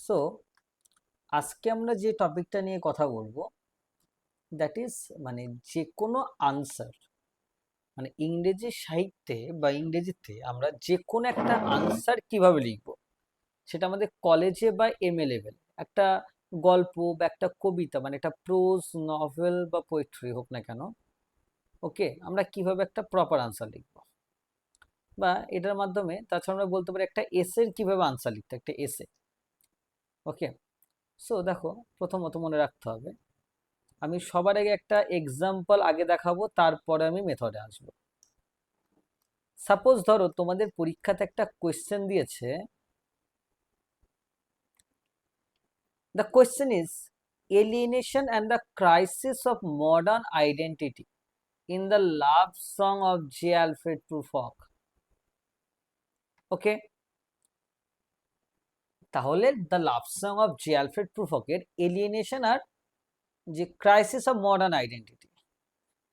So আজকে আমরা যে টপিকটা নিয়ে কথা বলবো দ্যাট ইজ মানে যে কোনো আনসার, মানে ইংরেজি সাহিত্যে বা ইংরেজিতে আমরা যে কোনো একটা আনসার কিভাবে লিখবো, সেটা আমাদের কলেজে বা এমএ লেভেল একটা গল্প বা একটা কবিতা, মানে একটা প্রোজ নভেল বা পোয়েট্রি হোক না কেন, ওকে, আমরা কিভাবে একটা প্রপার আনসার লিখবো, বা এটার মাধ্যমে তাছাড়া আমরা বলতে পারি একটা এসের কিভাবে আনসার লিখতে, একটা এসে। ওকে, সো দেখো, প্রথমত মনে রাখতে হবে, আমি সবার আগে একটা এক্সাম্পল আগে দেখাবো, তারপরে আমি মেথডে আসবো। সাপোজ ধরো তোমাদের পরীক্ষাতে একটা কোয়েশ্চেন দিয়েছে, the question is alienation and the crisis of modern identity in the love song of J Alfred Prufrock. Okay, তাহলে the love song of J Alfred প্রুফকের এলিয়েনেশন আর যে ক্রাইসিস অফ মডার্ন আইডেন্টিটি,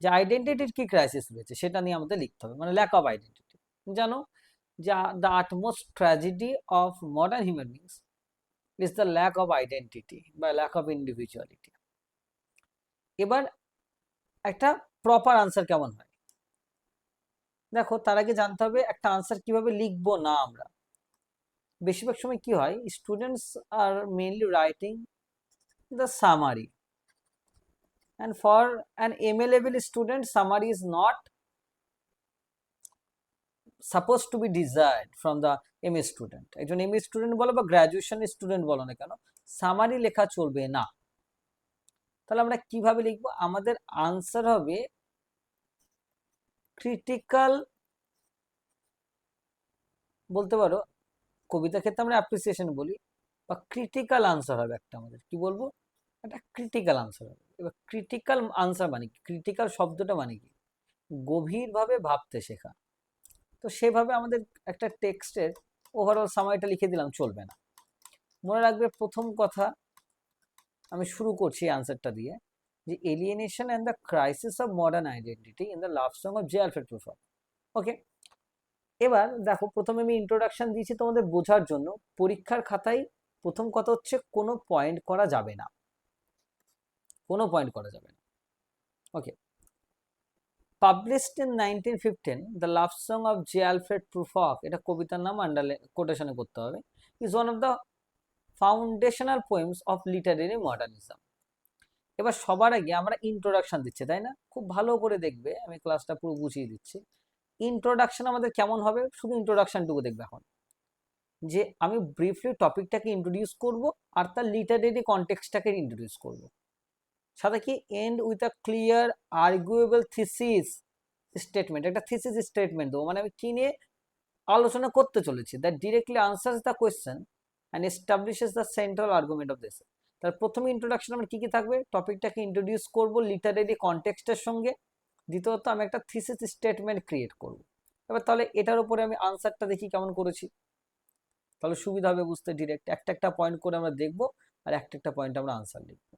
যে আইডেন্টিটির কি crisis রয়েছে সেটা নিয়ে আমাদের লিখতে হবে, মানে ল্যাক অফ আইডেন্টিটি। জানো যে the utmost tragedy of modern human beings is the lack of identity বা ল্যাক অফ ইন্ডিভিজুয়ালিটি। এবার একটা প্রপার আনসার কেমন হয় দেখো, তার আগে জানতে হবে একটা আনসার কিভাবে লিখবো না আমরা। বেশিরভাগ সময় কি হয়, স্টুডেন্টস আর mainly writing the summary, and for an MA level student summary is not supposed to be desired from the MA student। একজন MA স্টুডেন্ট বলো বা গ্রাজুয়েশন স্টুডেন্ট বলো না কেন, সামারি লেখা চলবে না। তাহলে আমরা কিভাবে লিখবো, আমাদের আনসার হবে ক্রিটিক্যাল, বলতে পারো কবিতার ক্ষেত্রে আমরা অ্যাপ্রিসিয়েশন বলি, বা ক্রিটিক্যাল আনসার হবে একটা, আমাদের কি বলবো, একটা ক্রিটিক্যাল আনসার হবে। এবার ক্রিটিক্যাল আনসার মানে কি, ক্রিটিক্যাল শব্দটা মানে কি, গভীরভাবে ভাবতে শেখা। তো সেভাবে আমাদের একটা টেক্সটের ওভারঅল সামারিটা লিখে দিলাম চলবে না। মনে রাখবে প্রথম কথা, আমি শুরু করছি আনসারটা দিয়ে, যে alienation and the crisis of modern identity in the love song of J Alfred Prufrock. Okay, এবার দেখো, প্রথমে আমি ইন্ট্রোডাকশন দিয়েছি তোমাদের বোঝার জন্য। পরীক্ষার খাতায় প্রথম কথা হচ্ছে কোনো পয়েন্ট করা যাবে না, কোনো পয়েন্ট করা যাবে না। Okay, published in 1915 the love song of J Alfred Prufrock, এটা কবিতার নাম, আন্ডারলাইন কোটেশনে করতে হবে, is one of the foundational poems of literary modernism. এবার সবার আগে আমরা ইন্ট্রোডাকশন দিচ্ছি, তাই না? খুব ভালো করে দেখবে, আমি ক্লাসটা পুরো বুঝিয়ে দিচ্ছি। ইন্ট্রোডাকশন আমাদের কেমন হবে, শুধু ইন্ট্রোডাকশনটুকু দেখবে এখন, যে আমি ব্রিফলি টপিকটাকে ইন্ট্রোডিউস করব আর তার লিটারেরি কনটেক্সটটাকে ইন্ট্রোডিউস করব, সাথে কি end with a clear arguable thesis statement, একটা থিসিস স্টেটমেন্ট দেবো, মানে আমি কি নিয়ে আলোচনা করতে চলেছি, that directly answers the question and establishes the central argument of this. তার প্রথমে ইন্ট্রোডাকশন আমার কি কি থাকবে, টপিকটাকে ইন্ট্রোডিউস করব লিটারেরি কনটেক্সটের সঙ্গে। দ্বিতীয়ত আমি একটা থিসিস স্টেটমেন্ট ক্রিয়েট করব। এবার তাহলে এটার উপরে আমি আনসারটা দেখি কেমন করেছি, তাহলে সুবিধা হবে বুঝতে। ডিরেক্ট একটা একটা পয়েন্ট করে আমরা দেখব, আর একটা একটা পয়েন্ট আমরা আনসার লিখব।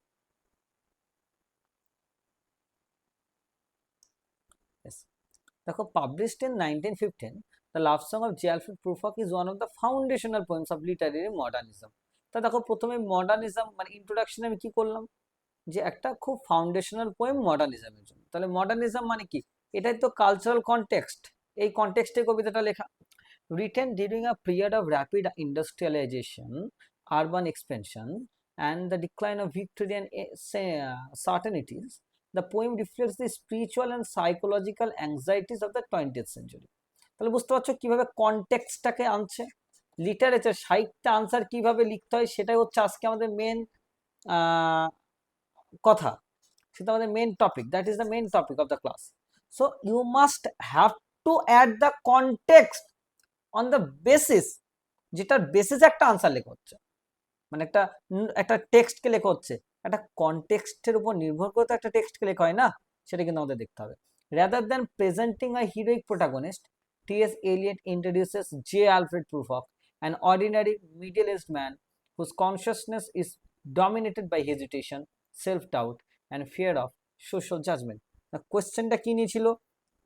দেখো, published in 1915 the love song of J Alfred প্রুফক is one of the foundational poems of literary modernism. তা দেখো, প্রথমে মডার্নিজম মানে ইন্ট্রোডাকশনে আমি কি করলাম, যে একটা খুব ফাউন্ডেশনাল পোয়েম মডার্নিজমের জন্য। তাহলে মডার্নিজম মানে কি, এটাই তো কালচারাল কনটেক্সট, এই কনটেক্সটে কবিতাটা লেখা। Written during a period of rapid industrialisation, urban expansion and the decline of Victorian certainties, the poem reflects the spiritual and psychological anxieties of the 20th century। তাহলে বুঝতে পারছো কিভাবে কনটেক্সটটাকে আনছে। লিটারেচার সাহিত্যে আনসার কিভাবে লিখতে হয় সেটাই হচ্ছে আজকে আমাদের মেন কথা, সেটা আমাদের main topic, that is the main topic of the class. So you must have to add the context on the basis, যেটার বেসিসে একটা আনসার লেখা হচ্ছে, মানে একটা একটা টেক্সটকে লেখা হচ্ছে, একটা কনটেক্সটের উপর নির্ভর করে তো একটা টেক্সটকে লেখা হয় না, সেটা কিন্তু আমাদের দেখতে হবে। Rather than presenting a heroic protagonist, T S. Eliot introduces J. Alfred Prufrock, an ordinary middle-aged man whose consciousness is dominated by hesitation, self-doubt and fear of social judgment। কোয়েশ্চেনটা কি নিয়েছিল,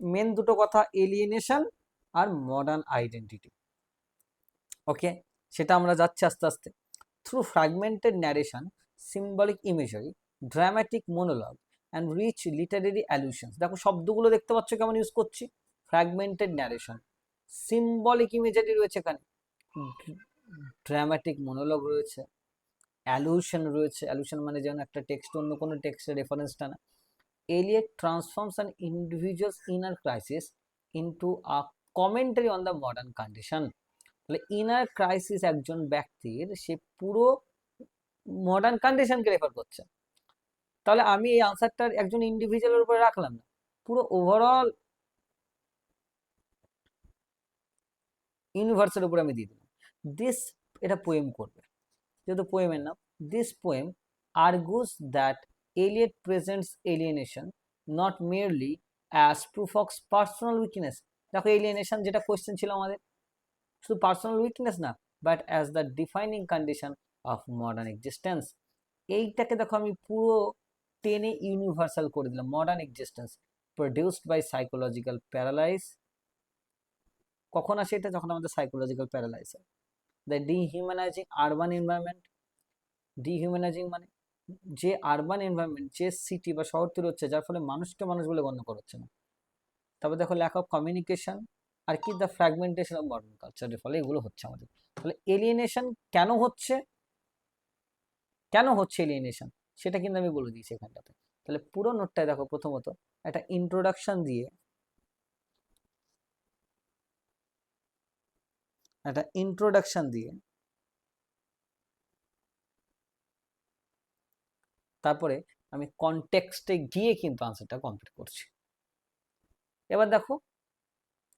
মেন দুটো কথা, এলিয়েনেশন আর মডার্ন আইডেন্টিটি। ওকে, সেটা আমরা যাচ্ছি আস্তে আস্তে। through fragmented narration, symbolic imagery, dramatic monologue and rich literary allusions. দেখো শব্দগুলো দেখতে পাচ্ছ কেমন ইউজ করছি, fragmented narration, symbolic imagery রয়েছে এখানে, ড্রামাটিক মনোলগ রয়েছে, অ্যালুশন রয়েছে, অ্যালুশন মানে যেমন একটা টেক্সট অন্য কোনো টেক্সটের রেফারেন্সটা না। Elliott transforms an individuals inner crisis into a commentary on the modern condition. তাহলে ইনার ক্রাইসিস একজন ব্যক্তির সে পুরো মডার্ন কন্ডিশনকে রেফার করছে। তাহলে আমি এই আনসারটা একজন ইন্ডিভিজুয়ালের উপরে রাখলাম না, পুরো ওভারঅল ইউনিভার্সের উপরে আমি দিয়ে দিলাম। দিস, এটা পোয়েম করবে যেহেতু পোয়েমের নাম। This poem argues that Eliot presents alienation not merely as proof of personal weakness, দেখো alienation যেটা কোয়েশ্চেন ছিল আমাদের, শুধু পার্সোনাল উইকনেস না, but as the defining condition of modern existence. এইটাকে দেখো আমি পুরো টেনে ইউনিভার্সাল করে দিলাম। Modern existence produced by psychological paralyse, কখন আসে এটা, যখন আমাদের সাইকোলজিক্যাল প্যারালাইজ হয়। The dehumanising urban environment, dehumanising মানে যে আরবান এনভায়রনমেন্ট, যে সিটি বা শহর তৈরি হচ্ছে যার ফলে মানুষকে মানুষ বলে গণ্য করা হচ্ছে না। তারপর দেখো ল্যাক অফ কমিউনিকেশন, আর কি দ্য ফ্র্যাগমেন্টেশন অফ মডার্ন কালচারের ফলে এগুলো হচ্ছে আমাদের। তাহলে এলিয়েনেশন কেন হচ্ছে, কেন হচ্ছে এলিয়েনেশন সেটা কিন্তু আমি বলে দিয়েছি এখানটাতে। তাহলে পুরো নোটটায় দেখো প্রথমত একটা ইন্ট্রোডাকশন দিয়ে, তারপরে আমি কনটেক্সটে গিয়ে কিন্তু আনসারটা কমপ্লিট করছি। এবার দেখো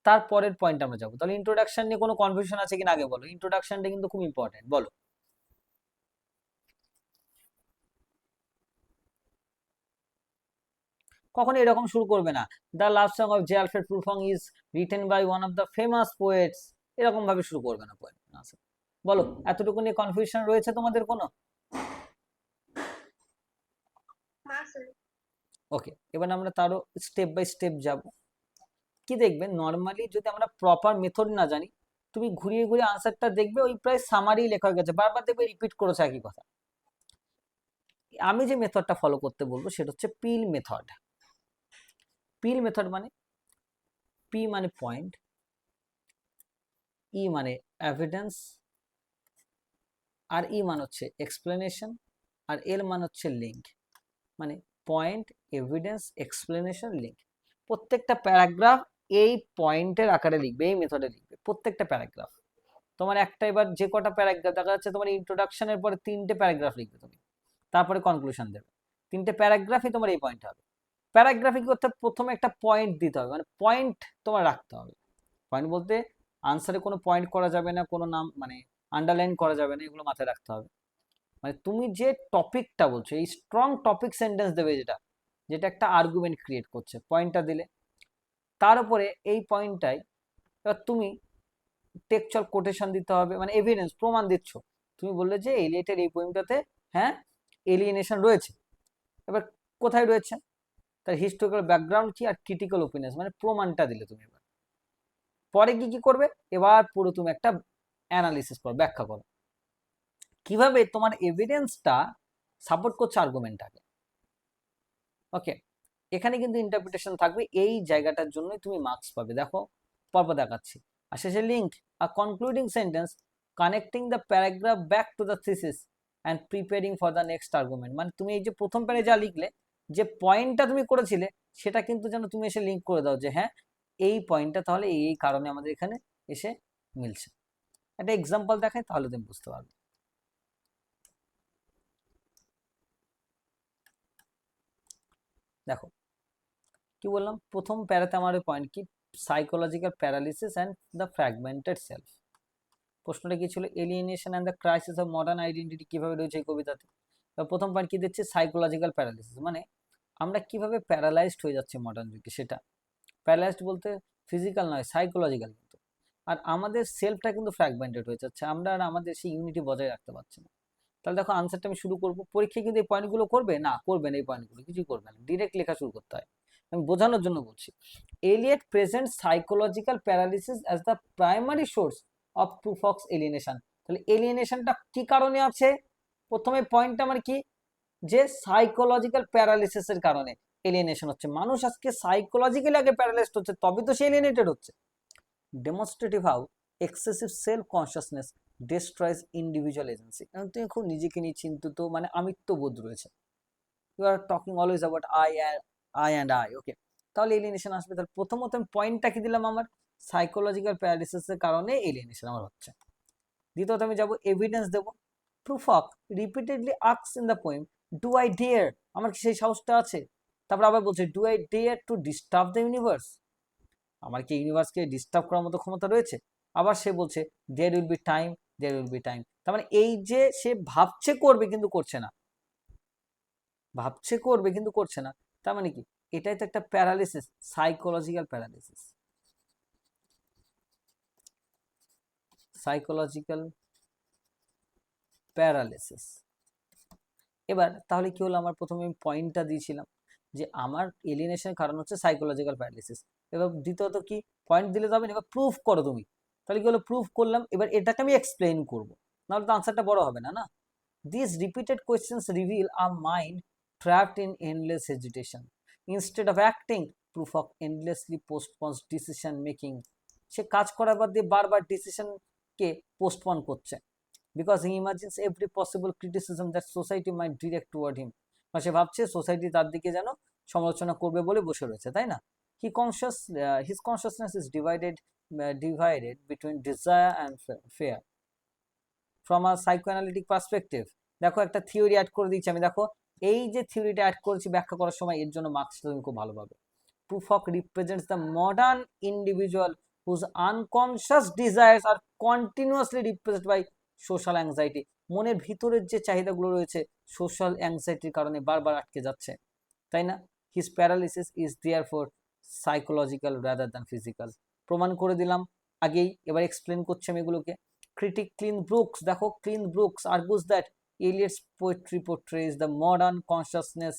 তারপরের পয়েন্ট আমরা যাবো। তাহলে ইন্ট্রোডাকশন নিয়ে কোনো কনফিউশন আছে কিনা আগে বলো, ইন্ট্রোডাকশনটা কিন্তু খুব ইম্পর্টেন্ট, বলো। কখনো এরকম শুরু করবে না, the love song of J Alfred Prufrock is written by one of the famous poets, এরকম ভাবে শুরু করবে না পোয়েম। বলো এতটুকু নিয়ে কনফিউশন রয়েছে তোমাদের কোনো? ওকে, এবার আমরা তারও স্টেপ বাই স্টেপ যাব। কি দেখবে, নর্মালি যদি আমরা প্রপার মেথড না জানি, তুমি ঘুরিয়ে ঘুরিয়ে আনসারটা দেখবে ওই প্রায় সামারি লেখা হয়ে গেছে, বারবার দেখবে রিপিট করেছে একই কথা। আমি যে মেথডটা ফলো করতে বলবো সেটা হচ্ছে পিল মেথড। পিল মেথড মানে পি মানে পয়েন্ট, ই মানে এভিডেন্স, আর ই মানে হচ্ছে এক্সপ্লেনেশন, আর এল মানে হচ্ছে লিঙ্ক। মানে পয়েন্ট, এভিডেন্স, এক্সপ্লেনেশন, লিঙ্ক। প্রত্যেকটা প্যারাগ্রাফ এই পয়েন্টের আকারে লিখবে, এই মেথডে লিখবে প্রত্যেকটা প্যারাগ্রাফ। তোমার একটা, এবার যে কটা প্যারাগ্রাফ দেখা যাচ্ছে তোমার ইন্ট্রোডাকশনের পরে 3টে প্যারাগ্রাফ লিখবে তুমি, তারপরে কনক্লুশন দেবে, 3টে প্যারাগ্রাফই তোমার এই পয়েন্ট হবে। প্যারাগ্রাফে কি করতে হবে, প্রথমে একটা পয়েন্ট দিতে হবে, মানে পয়েন্ট তোমার রাখতে হবে। পয়েন্ট বলতে আনসারে কোনো পয়েন্ট করা যাবে না, কোনো নাম মানে আন্ডারলাইন করা যাবে না, এগুলো মাথায় রাখতে হবে। মানে তুমি যে টপিকটা বলছো এই স্ট্রং টপিক সেন্টেন্স দেবে, যেটা যেটা একটা আর্গুমেন্ট ক্রিয়েট করছে, পয়েন্টটা দিলে তার উপরে এই পয়েন্টটাই এবার তুমি টেক্সচুয়াল কোটেশন দিতে হবে, মানে এভিডেন্স, প্রমাণ দিচ্ছ। তুমি বললে যে এলিয়েটের এই পোয়েমটাতে হ্যাঁ এলিয়েনেশন রয়েছে, এবার কোথায় রয়েছে, তার হিস্টোরিক্যাল ব্যাকগ্রাউন্ড কি আর ক্রিটিক্যাল ওপিনিয়ন, মানে প্রমাণটা দিলে তুমি। এবার পরে কি কি করবে, এবার পুরো তুমি একটা অ্যানালিসিস করো, ব্যাখ্যা করো কিভাবে তোমার এভিডেন্সটা সাপোর্ট করছে আর্গুমেন্টটাকে। ওকে, এখানে কিন্তু ইন্টারপ্রিটেশন থাকবে, এই জায়গাটার জন্যই তুমি মার্কস পাবে। দেখো পরপর দেখাচ্ছি। আর শেষে link, a concluding sentence connecting the paragraph back to the thesis and preparing for the next argument. মানে তুমি এই যে প্রথম প্যারে যা লিখলে, যে পয়েন্টটা তুমি করেছিলে সেটা কিন্তু যেন তুমি এসে লিঙ্ক করে দাও যে হ্যাঁ এই পয়েন্টটা তাহলে এই কারণে আমাদের এখানে এসে মিলছে। একটা এক্সাম্পল দেখায় তাহলে তুমি বুঝতে পারবে। দেখো কি বললাম, প্রথম প্যারাতে আমার পয়েন্ট কি, psychological paralysis and the fragmented self. প্রশ্নটা কি ছিল, alienation and the crisis of modern identity কিভাবে রয়েছে এই কবিতাতে। প্রথম পয়েন্ট কি দিচ্ছে, সাইকোলজিক্যাল প্যারালিসিস, মানে আমরা কিভাবে প্যারালাইজড হয়ে যাচ্ছি মডার্ন যুগে, সেটা প্যারালাইজড বলতে ফিজিক্যাল নয়, সাইকোলজিক্যাল কিন্তু। আর আমাদের সেলফটা কিন্তু ফ্র্যাগমেন্টেড হয়ে যাচ্ছে, আমরা আর আমাদের সেই ইউনিটি বজায় রাখতে পারছি না। তাহলে দেখো আনসারটা আমি শুরু করবো, পরীক্ষায় কিন্তু এই পয়েন্টগুলো করবে না, করবে না, এই পয়েন্টগুলো কিছুই করবে না, ডিরেক্ট লেখা শুরু করতে হয়। আমি বোঝানোর জন্য বলছি, Elliott present psychological paralysis as the primary source of proof of alienation. তাহলে এলিয়েনেশনটা কি কারণে আছে, প্রথমে পয়েন্টটা আমার কি, যে সাইকোলজিক্যাল প্যারালিসিসের কারণে এলিয়েনেশন হচ্ছে। মানুষ আজকে সাইকোলজিক্যালি আগে প্যারালাইজড হচ্ছে, তবে তো সে এলিয়েনেটেড হচ্ছে। Demonstrative how excessive self consciousness destroys individual agency. তুমি খুব নিজেকে নিয়ে চিন্তিত, মানে আমিত্ব বোধ রয়েছে, you are talking always about I, okay, তাহলে এলিয়েনেশন আসবে। তাহলে প্রথমত আমি পয়েন্টটা কি দিলাম, আমার সাইকোলজিক্যাল প্যারালিসিসের কারণে এলিয়েনেশন আমার হচ্ছে। দ্বিতীয়ত আমি যাবো এভিডেন্স দেবো। Prufrock repeatedly asks in the poem, do I dare, আমার কি সেই সাহসটা আছে? তারপর আবার বলছে, do I dare to disturb the universe, আমার কি ইউনিভার্সকে ডিস্টার্ব করার মতো ক্ষমতা রয়েছে? আবার সে বলছে, there will be time, there will be time. তার মানে এই যে সে ভাবছে করবে কিন্তু করছে না, ভাবছে করবে কিন্তু করছে না, তার মানে কি, এটাই তো একটা paralysis, psychological paralysis, psychological paralysis. এবার তাহলে কি হলো, আমার প্রথমে আমি পয়েন্টটা দিয়েছিলাম যে আমার এলিয়েনেশনের কারণ হচ্ছে সাইকোলজিক্যাল প্যারালিসিস। এবার দ্বিতীয়ত কি, পয়েন্ট দিলে যাবে না, এবার প্রুফ করো তুমি। তাহলে কি হলো, প্রুফ করলাম, এবার এটাকে আমি এক্সপ্লেইন করব, নাহলে তো আনসারটা বড় হবে না, না। This repeated questions reveal a mind trapped in endless hesitation instead of acting. Prufrock endlessly postpones decision making, সে কাজ করার বাদ দিয়ে বারবার ডিসিশনকে পোস্টপন করছে। Because he imagines every possible criticism that society might direct toward him, সে ভাবছে সোসাইটি তার দিকে যেন সমালোচনা করবে বলে বসে রয়েছে, তাই না? His consciousness is divided between desire and fair from a psychoanalytic perspective. দেখো একটা থিওরি অ্যাড করে দিচ্ছি আমি, দেখো এই যে থিওরিটা অ্যাড করেছি ব্যাখ্যা করার সময়, এর জন্য মার্কসটা তুমি খুব ভালো পাবে। Prufrock represents the modern individual whose unconscious desires are continuously repressed by social anxiety. মনের ভিতরের যে চাহিদাগুলো রয়েছে সোশ্যাল অ্যাংজাইটির কারণে বারবার আটকে যাচ্ছে, তাই না? His paralysis is therefore psychological rather than physical. প্রমাণ করে দিলাম আগেই, এবার এক্সপ্লেন করছি আমি এগুলোকে। ক্রিটিক ক্লিন ব্রুকস, দেখো clean Brooks argues that Eliot's poetry portrays the modern consciousness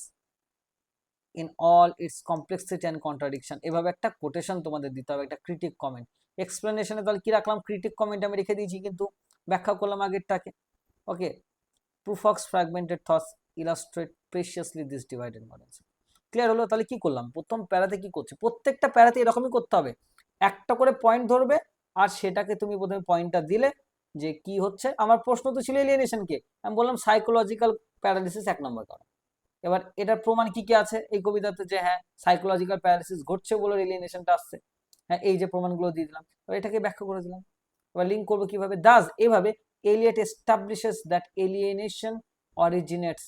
in all its complexity and contradiction। এভাবে একটা কোটেশন তোমাদের দিতে হবে, একটা ক্রিটিক কমেন্ট। এক্সপ্লেনেশনে তাহলে কি রাখলাম, ক্রিটিক কমেন্ট আমি রেখে দিয়েছি, কিন্তু ব্যাখ্যা করলাম আগেরটাকে। ওকে, Prufrock's fragmented thoughts illustrate preciously this divided models। Clear হলো? তাহলে কি করলাম, প্রথম প্যারাতে কি করছে, প্রত্যেকটা প্যারাতে এরকমই করতে হবে, একটা করে পয়েন্ট ধরবে, আর সেটাকে তুমি প্রথমে পয়েন্টটা দিলে যে কি হচ্ছে। আমার প্রশ্ন তো ছিল এলিয়েনেশন কে, আমি বললাম সাইকোলজিক্যাল প্যারালিসিস 1 নম্বর কারণ। এবার এটার প্রমাণ কি কি আছে এই কবিতাতে, যে হ্যাঁ সাইকোলজিক্যাল প্যারালিসিস ঘটছে বলে এলিয়েনেশনটা আসছে, হ্যাঁ এই যে প্রমাণগুলো দিয়ে দিলাম, এবার এটাকে ব্যাখ্যা করে দিলাম। এবার লিঙ্ক করবো কিভাবে, দাস এভাবে Eliot establishes that alienation originates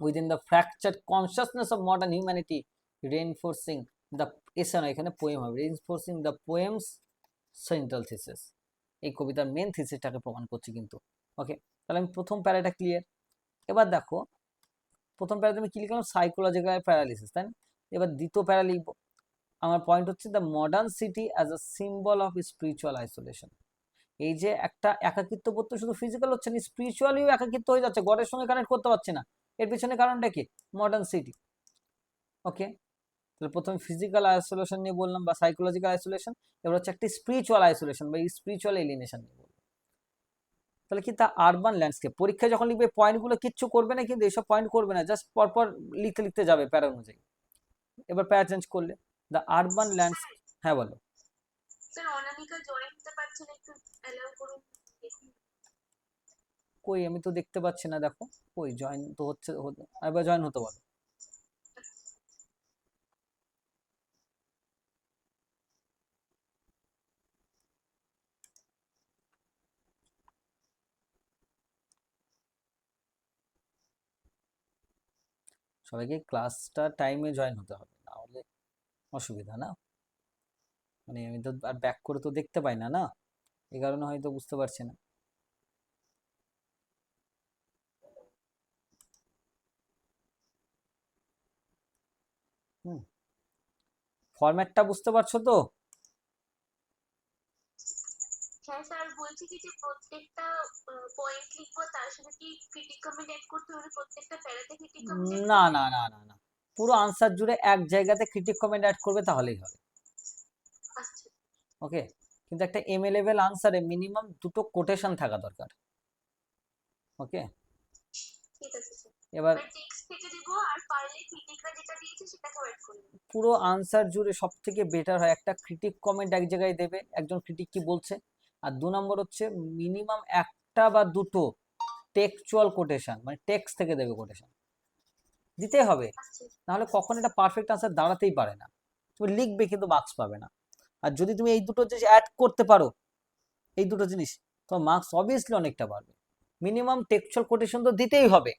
within the fractured consciousness of modern humanity, reinforcing the এসে না, এখানে পোয়েম হবে, reinforcing the poem's central thesis। এই কবিতার মেন থিসিসটাকে প্রমাণ করছি কিন্তু। ওকে, তাহলে আমি প্রথম প্যারাটা ক্লিয়ার। এবার দেখো প্রথম প্যারাতে আমি কি লিখলাম, সাইকোলজিক্যাল প্যারালিসিস, তাই না? এবার দ্বিতীয় প্যারা লিখবো, আমার পয়েন্ট হচ্ছে the modern city as a symbol of spiritual isolation. এই যে একটা একাকিত্ব বোধ, শুধু ফিজিক্যাল হচ্ছে না, স্পিরিচুয়ালিও একাকিত্ব হয়ে যাচ্ছে, গডের সঙ্গে কানেক্ট করতে পারছে না, এর পিছনে কারণটা কি, মডার্ন সিটি। ওকে, তাহলে প্রথমে ফিজিক্যাল আইসোলেশন নিয়ে বললাম বা সাইকোলজিক্যাল আইসোলেশন, এবার হচ্ছে একটা স্পিরিচুয়াল আইসোলেশন বা স্পিরিচুয়াল এলিয়েনেশন নিয়ে বলবো। তাহলে কি, তা আরবান ল্যান্ডস্কেপ, পরীক্ষায় যখন লিখবে পয়েন্টগুলো কিচ্ছু করবে না, কিন্তু এইসব পয়েন্ট করবে না, জাস্ট পরপর লিখতে লিখতে যাবে প্যারা অনুযায়ী। এবার প্যারা চেঞ্জ করলে, দ্য আরবান ল্যান্ডস্কেপ, হ্যাঁ বলো। স্যার অনামিকা জয়েন করতে পারছে না, একটু অ্যালাউ করুন। কই, আমি তো দেখতে পাচ্ছি না, দেখো কই জয়েন তো হচ্ছে, এবার জয়েন হতে বলো। সবাইকে ক্লাসটা টাইমে জয়েন হতে হবে, না হলে অসুবিধা, না মানে আমি তো আর ব্যাক করে তো দেখতে পাই না, না এই কারণে হয়তো বুঝতে পারছি না। হুম, ফরম্যাটটা বুঝতে পারছো তো? হ্যাঁ স্যার, বলছি কি যে প্রত্যেকটা পয়েন্ট লিখবো, তার সাথে কি ক্রিটিক কমেন্ট এড করতে হবে, প্রত্যেকটা প্যারাতে ক্রিটিক কমেন্ট এড না করতে না না না না, পুরো আনসার জুড়ে এক জায়গাতে ক্রিটিক কমেন্ট অ্যাড করবে তাহলেই হবে। আচ্ছা। ওকে, কিন্তু একটা এমএ লেভেল আনসারে মিনিমাম দুটো কোটেশন থাকা দরকার। ওকে, ঠিক আছে স্যার। এবার মানে টেক্সট থেকে দেবো, আর পারলে ক্রিটিকরা যেটা দিয়েছে সেটাকেও অ্যাড করে দেবো। পুরো আনসার জুড়ে সব থেকে বেটার হয় একটা ক্রিটিক কমেন্ট এক জায়গায় দেবে, একজন ক্রিটিক কি বলছে। আর 2 নম্বর হচ্ছে মিনিমাম একটা বা দুটো টেক্সচুয়াল কোটেশন, মানে টেক্সট থেকে দেবে কোটেশন, দিতে হবে। আচ্ছা নাহলে কখন এটা পারফেক্ট আনসার দাঁড়াতেই পারে না। তুমি লিখবে কিন্তু মার্কস পাবে না। আর যদি তুমি এই দুটো জিনিস অ্যাড করতে পারো, এই দুটো জিনিস, তোমার মার্কস অবভিয়াসলি অনেকটা বাড়বে। মিনিমাম টেক্সচুয়াল কোটেশন তো দিতেই হবে।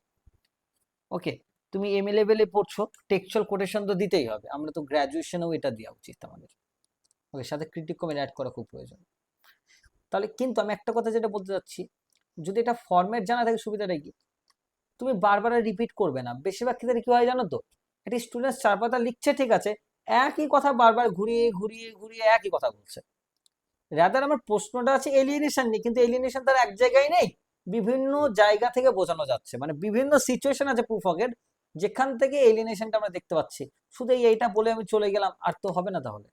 ওকে, তুমি এমএ লেভেলে পড়ছো, টেক্সচুয়াল কোটেশন তো দিতেই হবে। আমরা তো গ্র্যাজুয়েশনেও এটা দেওয়া উচিত আমাদের। ওকে, সাথে ক্রিটিক কমেন্ট অ্যাড করা খুব প্রয়োজন। তাহলে কিন্তু আমি একটা কথা যেটা বলতে চাচ্ছি, যদি এটা ফরম্যাট জানা থাকে সুবিধাটা কি, তুমি বারবার রিপিট করবে না। বেশিরভাগ ক্ষেত্রে কি হয় জানো তো, একটি স্টুডেন্ট 4 পাতা লিখছে, ঠিক আছে, একই কথা বারবার ঘুরিয়ে ঘুরিয়ে ঘুরিয়ে একই কথা বলছে। রাদার আমার প্রশ্নটা আছে এলিয়েনেশন নিয়ে, কিন্তু এলিয়েনেশন তার এক জায়গায় নেই, বিভিন্ন জায়গা থেকে বোঝানো যাচ্ছে, মানে বিভিন্ন সিচুয়েশন আছে প্রুফকের যেখান থেকে এলিয়েনেশনটা আমরা দেখতে পাচ্ছি। শুধু এইটা বলে আমি চলে গেলাম আর তো হবে না, তাহলে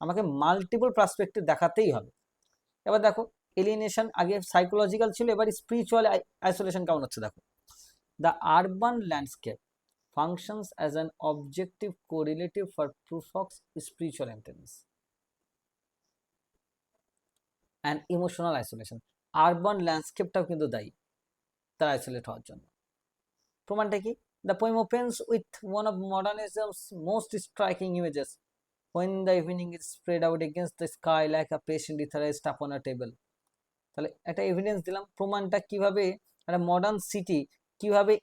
আমাকে মাল্টিপল পার্সপেক্টিভ দেখাতেই হবে। এবার দেখো, এলিয়েনেশন আগে সাইকোলজিক্যাল ছিল, এবার স্পিরিচুয়াল আইসোলেশন কেমন হচ্ছে দেখো। The urban landscape functions as an objective correlative for Prufrock's spiritual emptiness and emotional isolation. Urban ল্যান্ডস্কেপটাও কিন্তু দায়ী তার আইসোলেট হওয়ার জন্য। প্রমাণটা কি? The poem opens with one of modernism's most striking images, when the evening is spread out against the sky like a patient etherized upon a table. তাহলে একটা এভিডেন্স দিলাম। প্রমাণটা কিভাবে একটা মডার্ন সিটি কিভাবে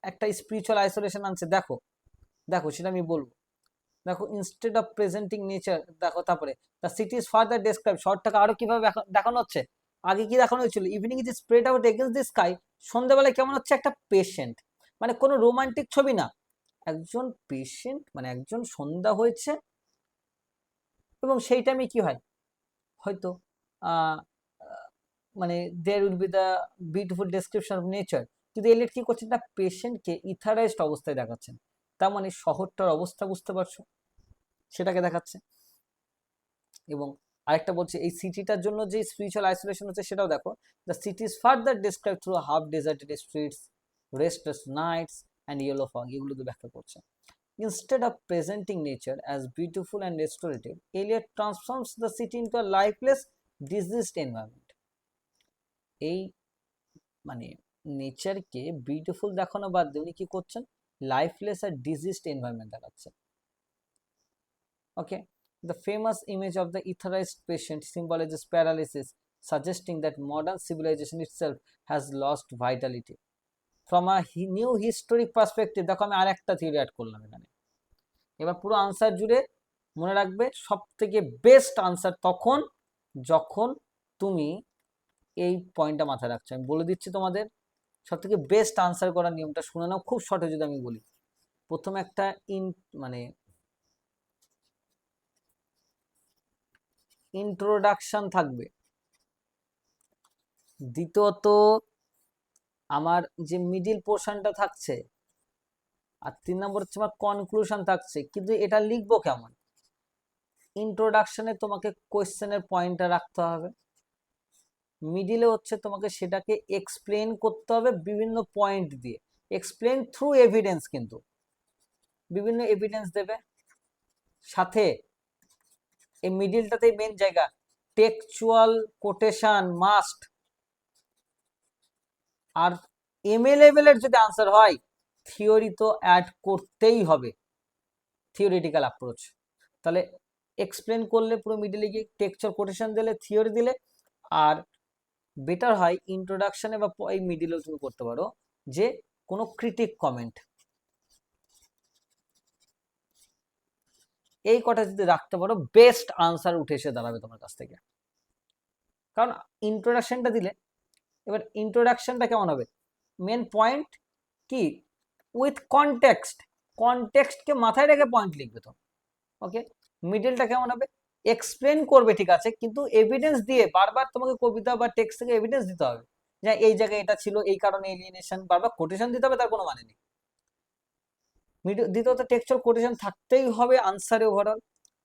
একটা স্পিরিচুয়াল আইসোলেশন আনছে, দেখো দেখো সেটা আমি বলবো। দেখো, ইনস্টেড অফ প্রেজেন্টিং নেচার, দেখো তারপরে the city is further describe, শহরটাকে আরো কিভাবে দেখানো হচ্ছে। আগে কি দেখানো হয়েছিল, evening is spread out against the sky, সন্ধ্যাবেলায় কেমন হচ্ছে একটা পেশেন্ট, মানে কোনো রোমান্টিক ছবি না, একজন পেশেন্ট, মানে একজন সন্ধ্যা হয়েছে, এবং সেই টাইমে কি হয়, হয়তো মানে there will be the beautiful description of nature. কিন্তু এলিয়েট কি করছেন, একটা পেশেন্টকে ইথারাইজড অবস্থায় দেখাচ্ছেন, তার মানে শহরটার অবস্থা বুঝতে পারছো, সেটাকে দেখাচ্ছে। এবং আরেকটা বলছে এই সিটিটার জন্য যে স্পিরিচুয়াল আইসোলেশন হচ্ছে সেটাও দেখো। The city is further describe through half deserted streets, restless nights and yellow fog, এগুলো তো ব্যাখ্যা করছে। Instead of presenting nature as beautiful and restorative, Eliot transforms the city into a lifeless, diseased environment. এই মানে নেচারকে beautiful দেখানো বাদ দিয়ে উনি কি করছেন, লাইফলেস আর ডিজিজড এনভায়রনমেন্ট দেখাচ্ছেন। ওকে, the famous image of the etherized patient symbolizes paralysis, suggesting that modern civilization itself has lost vitality. From a new historic perspective, দেখো আমি আরেকটা থিওরি অ্যাড করলাম এখানে। এবার পুরো আনসার জুড়ে মনে রাখবে, সব থেকে বেস্ট আনসার তখন যখন তুমি এই পয়েন্টটা মাথায় রাখছো। আমি বলে দিচ্ছি তোমাদের সব থেকে বেস্ট আনসার করার নিয়মটা, শুনে নাও খুব শর্টে যদি আমি বলি। প্রথমে একটা মানে ইন্ট্রোডাকশন থাকবে, দ্বিতীয়ত আমার যে মিডিল পোর্শনটা থাকছে, আর 3 নম্বর হচ্ছে আমার কনক্লুশন থাকছে। কিন্তু এটা লিখবো কেমন, ইন্ট্রোডাকশনে তোমাকে কোয়েশ্চেনের পয়েন্টটা রাখতে হবে, মিডিলে হচ্ছে তোমাকে সেটাকে এক্সপ্লেন করতে হবে বিভিন্ন পয়েন্ট দিয়ে, এক্সপ্লেন থ্রু এভিডেন্স, কিন্তু বিভিন্ন এভিডেন্স দেবে। সাথে এই মিডিলটাতেই মেন জায়গা, টেক্সচুয়াল কোটেশন মাস্ট। আর এমএ লেভেলের যদি আনসার হয়, থিওরি তো অ্যাড করতেই হবে, থিওরিটিক্যাল অ্যাপ্রোচ। তাহলে এক্সপ্লেন করলে পুরো মিডিলে গিয়ে টেক্সচুয়াল কোটেশন দিলে, থিওরি দিলে, আর বেটার হয় ইন্ট্রোডাকশনে বা এই মিডিলেও তুমি করতে পারো যে কোনো ক্রিটিক কমেন্ট, এই কটা যদি রাখতে পারো বেস্ট আনসার উঠে এসে দাঁড়াবে তোমার কাছ থেকে। কারণ ইন্ট্রোডাকশনটা দিলে, এবার ইন্ট্রোডাকশনটা কেমন হবে, মেন পয়েন্ট কি উইথ কনটেক্সট, কনটেক্সটকে মাথায় রেখে পয়েন্ট লিখবে তো। ওকে, মিডলটা কেমন হবে, এক্সপ্লেন করবে ঠিক আছে, কিন্তু এভিডেন্স দিয়ে বারবার তোমাকে কবিতা বা টেক্সট থেকে এভিডেন্স দিতে হবে যে এই জায়গায় এটা ছিল, এই কারণে এলিয়েনেশন, বারবার কোটেশন দিতে হবে, তার কোনো মানে নেই। দ্বিতীয়ত টেক্সচুয়াল কোটেশন থাকতেই হবে আনসারে ওভারঅল।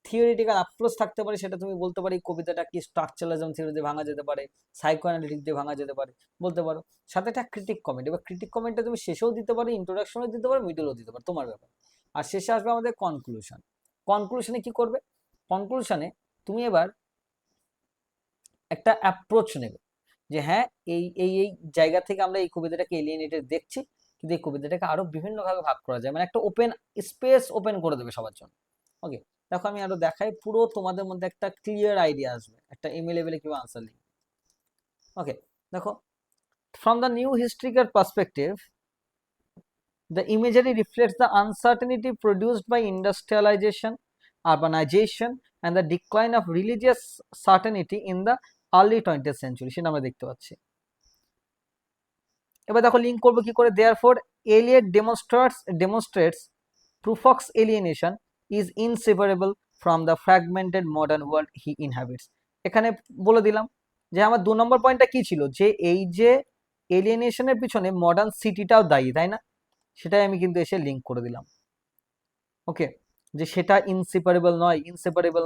থিওরিটিক্যাল অ্যাপ্রোচ থাকতে পারে, সেটা তুমি বলতে পারো এই কবিতাটা কি স্ট্রাকচারালিজম থিওরি দিয়ে ভাঙা যেতে পারে, সাইকো অ্যানালিটিক দিয়ে ভাঙা যেতে পারে, বলতে পারো। সাথে একটা ক্রিটিক কমেন্ট, এবার ক্রিটিক কমেন্টটা তুমি শেষেও দিতে পারো, ইন্ট্রোডাকশনও দিতে পারো, মিডলও দিতে পারো, তোমার ব্যাপার। আর শেষে আসবে আমাদের কনক্লুশন। কনক্লুশনে কি করবে? কনক্লুশনে তুমি এবার একটা অ্যাপ্রোচ নেবে যে হ্যাঁ, এই জায়গা থেকে আমরা এই কবিতাটাকে এলিয়েনেটেড দেখছি, কিন্তু এই কবিতাটাকে আরো বিভিন্ন ভাবে ভাগ করা যায়, মানে একটা ওপেন স্পেস ওপেন করে দেবে সবার জন্য। ওকে, দেখো আমি আরো দেখাই, পুরো তোমাদের মধ্যে একটা ক্লিয়ার আইডিয়া আসবে একটা ইমেল লেভেলে কিভাবে আনসার লিখবে। ওকে, দেখো, from the new historical perspective, the imagery reflects the uncertainty produced by industrialization, urbanization, and the decline of religious certainty in the early 20th century, সেটা আমরা দেখতে পাচ্ছি। এবার দেখো লিঙ্ক করবো কি করে, therefore Eliot demonstrates Prufrock's alienation is inseparable from the fragmented modern world he inhabits। এখানে বলে দিলাম যে আমার 2 নম্বর পয়েন্টটা কি ছিল, যে এই যে এলিয়েনেশনের পিছনে মডার্ন সিটিটাও দায়ী, তাই না? সেটাই আমি কিন্তু এসে লিঙ্ক করে দিলাম। ওকে, যে সেটা ইনসেপারেবল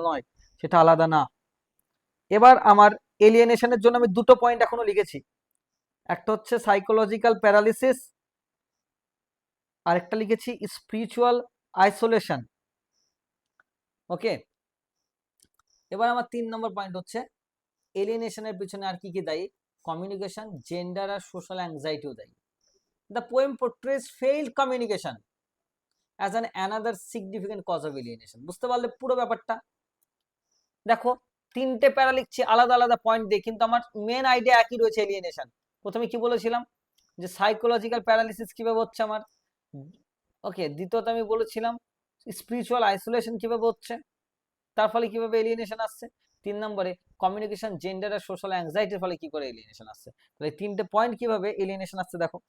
নয়, সেটা আলাদা না। এবার আমার এলিয়েনেশনের জন্য আমি 2টো পয়েন্ট এখনো লিখেছি, একটা হচ্ছে সাইকোলজিক্যাল প্যারালিসিস, আর একটা লিখেছি স্পিরিচুয়াল আইসোলেশন। ওকে, এবার আমার 3 নম্বর পয়েন্ট হচ্ছে এলিয়েনেশনের পিছনে আর কি কি দায়ী, কমিউনিকেশন, জেন্ডার আর সোশ্যাল অ্যাংজাইটিও দায়ী। The poem portrays failed communication as an another significant cause of alienation. বুঝতে পারলে পুরো ব্যাপারটা? দেখো 3টে প্যারা লিখছি আলাদা আলাদা পয়েন্ট দিয়ে, কিন্তু আমার মেন আইডিয়া একই রয়েছে, এলিয়েনেশন। প্রথমে কি বলেছিলাম যে সাইকোলজিক্যাল প্যারালিসিস কিভাবে হচ্ছে আমার, ওকে, দ্বিতীয়ত আমি বলেছিলাম স্পিরিচুয়াল আইসোলেশন কিভাবে হচ্ছে, তার ফলে কিভাবে এলিয়েনেশন আসছে, 3 নম্বরে কমিউনিকেশন, জেন্ডার আর সোশ্যাল অ্যাংজাইটির ফলে কি করে এলিয়েনেশন আসছে। তাহলে 3টে পয়েন্ট কিভাবে এলিয়েনেশন আসছে দেখো।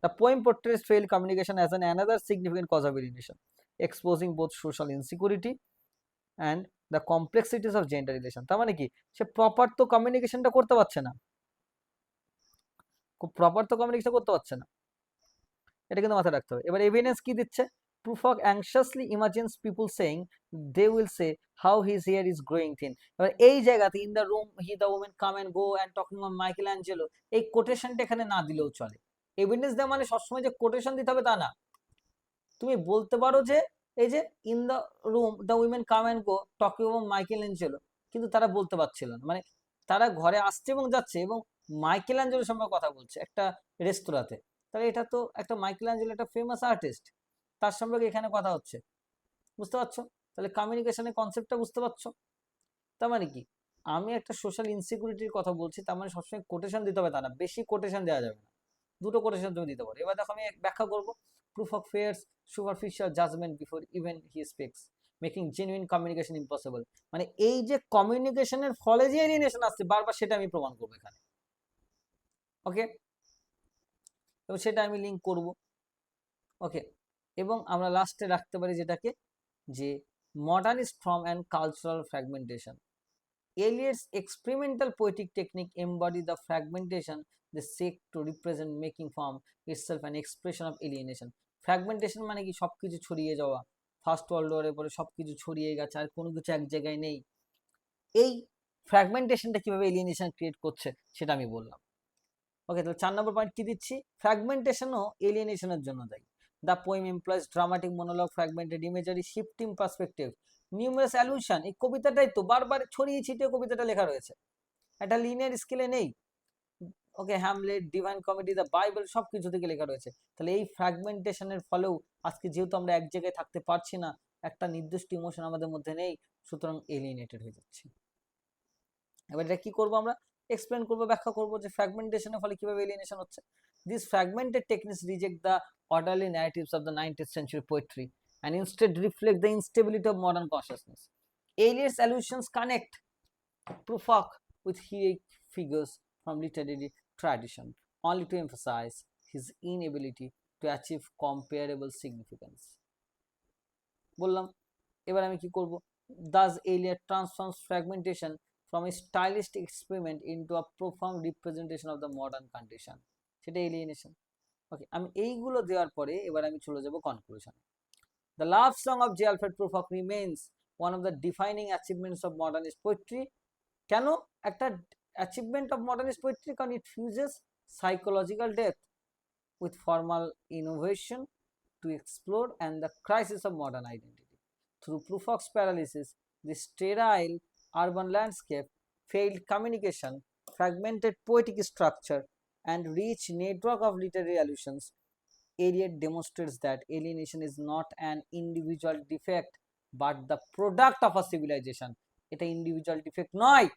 The poem portrays failed communication as an another significant cause of alienation, exposing both social insecurity and the complexities of gender relation. তার মানে কি, সে প্রপার তো কমিউনিকেশনটা করতে পারছে না, এটা কিন্তু মাথায় রাখতে হবে। এবার এভিডেন্স কি দিচ্ছে, Prufrock anxiously imagines people saying they will say how his hair is growing thin। এবার এই জায়গাতে in the room he the women come and go and talking of Michelangelo, এই কোটেশনটা এখানে না দিলেও চলে। এভিডেন্স দেওয়া মানে সবসময় যে কোটেশন দিতে হবে তা না, তুমি বলতে পারো যে এই যে in the room the women come and go talking of Michelangelo, কিন্তু তারা বলতে পারছিল না, মানে তারা ঘরে আসছে এবং যাচ্ছে এবং মাইকেল অ্যাঞ্জেলো সম্পর্কে কথা বলছে একটা রেস্তোরাঁতে, তাহলে এটা তো একটা মাইকেল অ্যাঞ্জেলো একটা ফেমাস আর্টিস্ট, তার সম্পর্কে এখানে কথা হচ্ছে। বুঝতে পারছো? তাহলে কমিউনিকেশনের কনসেপ্টটা বুঝতে পারছো? তার মানে কি, আমি একটা সোশ্যাল ইনসিকিউরিটির কথা বলছি, তার মানে সবসময় কোটেশন দিতে হবে তা না, বেশি কোটেশন দেওয়া যাবে না, 2টো কোটেশন তুমি দিতে পারো। এবার দেখো আমি ব্যাখ্যা করবো, Prufrock fears superficial judgment before even he speaks, making genuine communication impossible। মানে এই যে কমিউনিকেশনের ফলে যে এলিয়েনেশন আসছে বারবার, সেটা আমি প্রমাণ করবো এখানে। ওকে, এবং সেটা আমি লিঙ্ক করব। ওকে, এবং আমরা লাস্টে রাখতে পারি যেটাকে, যে modernist form and cultural fragmentation. Eliot's experimental poetic technique embody the fragmentation they seek to represent, making form itself an expression of alienation। fragmentation মানে কি, সবকিছু ছড়িয়ে যাওয়া, ফার্স্ট ওয়ার্ল্ড ওয়ারের পরে সবকিছু ছড়িয়ে গেছে, আর কোনো কিছু এক জায়গায় নেই। এই ফ্র্যাগমেন্টেশনটা কিভাবে এলিয়েনেশন ক্রিয়েট করছে সেটা আমি বললাম। ওকে, তাহলে 4 নম্বর পয়েন্ট কি দিচ্ছি, ফ্র্যাগমেন্টেশনও এলিয়েনেশনের জন্য দায়ী। The poem employs dramatic monologue, fragmented imagery, shifting perspective, numerous allusion. এই কবিতাটাই তো বারবার ছড়িয়ে ছিটিয়ে কবিতাটা লেখা রয়েছে, একটা লিনিয়ার স্কেলে নেই। Okay, Hamlet, Divine Comedy, the Bible, সবকিছু থেকে লেখা রয়েছে। তাহলে এই ফ্র্যাগমেন্টেশনের ফলেও আজকে যেহেতু আমরা এক জায়গায় থাকতে পারছি না, একটা নির্দিষ্ট ইমোশন আমাদের মধ্যে নেই, সুতরাং এলিয়েনেটেড হয়ে যাচ্ছি। এবার এটা কি করবো, আমরা এক্সপ্লেন করবো, ব্যাখ্যা করবো যে ফ্র্যাগমেন্টেশনের ফলে কিভাবে এলিয়েনেশন হচ্ছে। This fragmented techniques reject the orderly narratives of the 19th century poetry and instead reflect the instability of modern consciousness. Eliot's allusions connect Prufrock with heroic figures from literary tradition only to emphasize his inability to achieve comparable significance। বললাম, এবার আমি কি করব, thus Eliot transforms fragmentation from a stylistic experiment into a profound representation of the modern condition, সেটা alienation. Okay, আমি এইগুলো দেওয়ার পরে এবার আমি চলে যাব conclusion. The love song of J. Alfred Prufrock remains one of the defining achievements of modernist poetry. কেন একটা অ্যাচিভমেন্ট অফ মডার্নিস্ট পোয়েট্রি? কারণ it fuses psychological depth with formal innovation to explore and the crisis of modern identity. Through Prufrock's paralysis, the sterile urban landscape, failed communication, fragmented poetic structure, and rich network of literary allusions, Eliot demonstrates that alienation is not an individual defect but the product of a civilization. এটা individual defect নয়।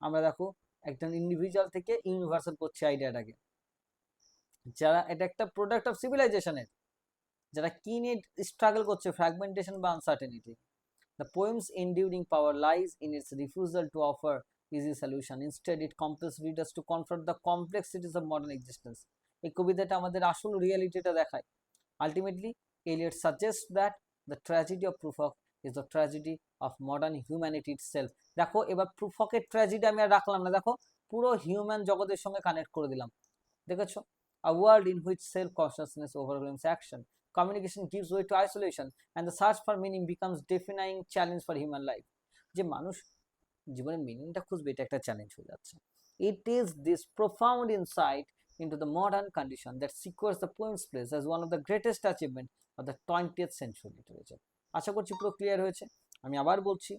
আমরা দেখো একজন individual থেকে universal করছি আইডিয়াটাকে, যারা এটা একটা প্রোডাক্ট অফ সিভিলাইজেশনের, যারা কি নিয়ে স্ট্রাগল করছে, ফ্র্যাগমেন্টেশন বা uncertainty. The poem's enduring power lies in its refusal to offer easy solution, instead it compels readers to confront the complexities of modern existence. এই কবিতাটা আমাদের আসল রিয়ালিটিটা দেখায়। Ultimately Eliot suggest that the tragedy of Prufrock is the tragedy of modern humanity itself. দেখো এবার প্রুফকের tragedy আমি আর রাখলাম না, দেখো পুরো হিউম্যান জগতের সঙ্গে কানেক্ট করে দিলাম। দেখেছো? A world in which self-consciousness overwhelms action, communication gives way to isolation, and the search for meaning becomes defining challenge for human life. যে মানুষ জীবনে মিনিংটা খুঁজবে, এটা একটা চ্যালেঞ্জ হয়ে যাচ্ছে। It is this profound insight into the modern condition that secures the poem's place as one of the greatest achievements of the 20th century literature. আশা করছি পুরো ক্লিয়ার হয়েছে। আমি আবার বলছি,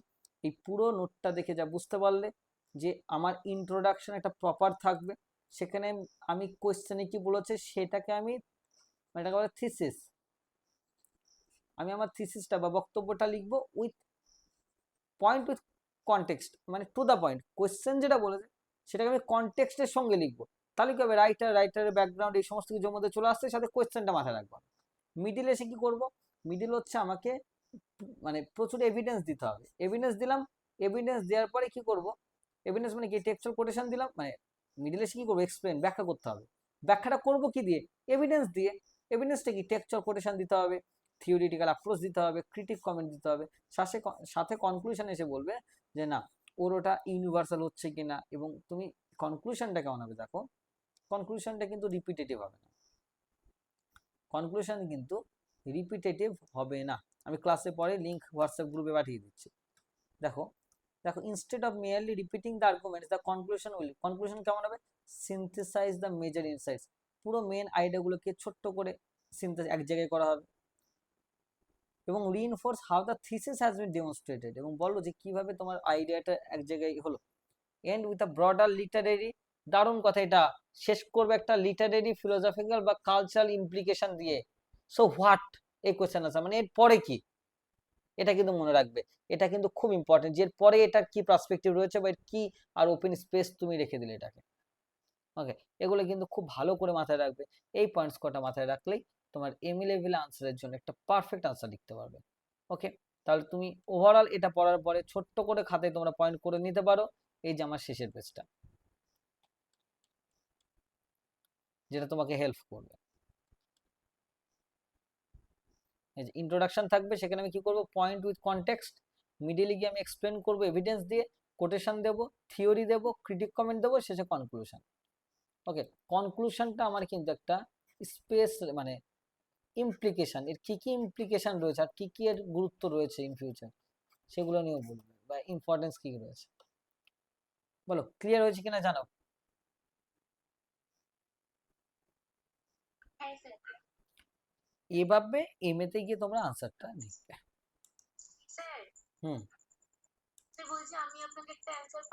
এই পুরো নোটটা দেখে যা বুঝতে পারলে যে আমার ইন্ট্রোডাকশন একটা প্রপার থাকবে, সেখানে আমি কোয়েশ্চেনে কি বলেছে সেটাকে আমি এটাকে বলে থিসিস, আমি আমার থিসিসটা বা বক্তব্যটা লিখবো উইথ পয়েন্ট, উইথ কনটেক্সট, মানে টু দ্য পয়েন্ট। কোয়েশ্চেন যেটা বলেছে সেটাকে আমি কনটেক্সটের সঙ্গে লিখবো, তাহলে কি হবে, রাইটারের ব্যাকগ্রাউন্ড এই সমস্ত কিছুর মধ্যে চলে আসছে, সাথে কোয়েশ্চেনটা মাথায় রাখবো। মিডিল এসে কি করব, মিডিল হচ্ছে আমাকে মানে প্রচুর এভিডেন্স দিতে হবে। এভিডেন্স দিলাম, এভিডেন্স দেওয়ার পরে কি করব, এভিডেন্স মানে কি টেক্সচুয়াল কোটেশন দিলাম, মানে মিডিল এসে কি করবো, এক্সপ্লেন, ব্যাখ্যা করতে হবে। ব্যাখ্যাটা করব কি দিয়ে, এভিডেন্স দিয়ে। এভিডেন্সটা কি, টেক্সচুয়াল কোটেশন দিতে হবে, থিওরিটিক্যাল অ্যাপ্রোচ দিতে হবে, ক্রিটিক কমেন্ট দিতে হবে, সাথে কনক্লুশন এসে বলবে যে না ওর ওটা ইউনিভার্সাল হচ্ছে কিনা। এবং তুমি কনক্লুশনটা কেমন হবে দেখো, কনক্লুশনটা কিন্তু রিপিটেটিভ হবে না, কনক্লুশন কিন্তু রিপিটেটিভ হবে না। আমি ক্লাসে পরে লিঙ্ক হোয়াটসঅ্যাপ গ্রুপে পাঠিয়ে দিচ্ছি। দেখো দেখো instead of merely repeating the arguments the conclusion will, conclusion কেমন হবে, সিনথেসাইজ দ্য মেজর ইনসাইটস, পুরো মেন আইডিয়াগুলোকে ছোট্ট করে সিনথেসাইজ এক জায়গায় করা হবে। এবং reinforce how the thesis has been demonstrated, এবং বলো যে কিভাবে তোমার আইডিয়াটা এক জায়গায় হলো। End with a broader literary, দারুণ কথা, এটা শেষ করবে একটা লিটারেরি ফিলোসফিক্যাল বা কালচারাল ইমপ্লিকেশন দিয়ে। সো হোয়াট, এই কোয়েশ্চেন আছে মানে এর পরে কি, এটা কিন্তু মনে রাখবে, এটা কিন্তু খুব ইম্পর্টেন্ট, যে পরে এটার কি পার্সপেক্টিভ রয়েছে বা এর কি আর ওপেন স্পেস তুমি রেখে দিলে এটাকে। ওকে, এগুলো কিন্তু খুব ভালো করে মাথায় রাখবে। এই পয়েন্টস কটা মাথায় রাখলেই তোমার এমই লেভেল আনসারের জন্য একটা পারফেক্ট আনসার লিখতে পারবে। ওকে, তাহলে তুমি ওভারঅল এটা পড়ার পরে ছোট্ট করে খাতায় তোমরা পয়েন্ট করে নিতে পারো। এই যে আমার শেষের পেজটা, যেটা তোমাকে হেল্প করবে। এই যে ইন্ট্রোডাকশন থাকবে, সেখানে আমি কি করব, পয়েন্ট উইথ কনটেক্সট, মিডিলে গিয়ে আমি এক্সপ্লেন করব, এভিডেন্স দিয়ে কোটেশন দেবো, থিওরি দেবো, ক্রিটিক কমেন্ট দেবো, শেষে কনক্লুশন। ওকে, কনক্লুশনটা আমার কিন্তু একটা স্পেস মানে ইমপ্লিকেশন, এর কি কি ইমপ্লিকেশন রয়েছে আর কি কি এর গুরুত্ব রয়েছে ইন ফিউচার, সেগুলো নিয়েও বলবে বা ইম্পর্টেন্স কি রয়েছে। বলো ক্লিয়ার হয়েছে কিনা জানাও। হ্যাঁ স্যার। এভাবে এমএতে গিয়ে তোমরা আনসারটা লিখবে। স্যার হুম। বলছি আমি আপনাকে একটা অ্যান্সার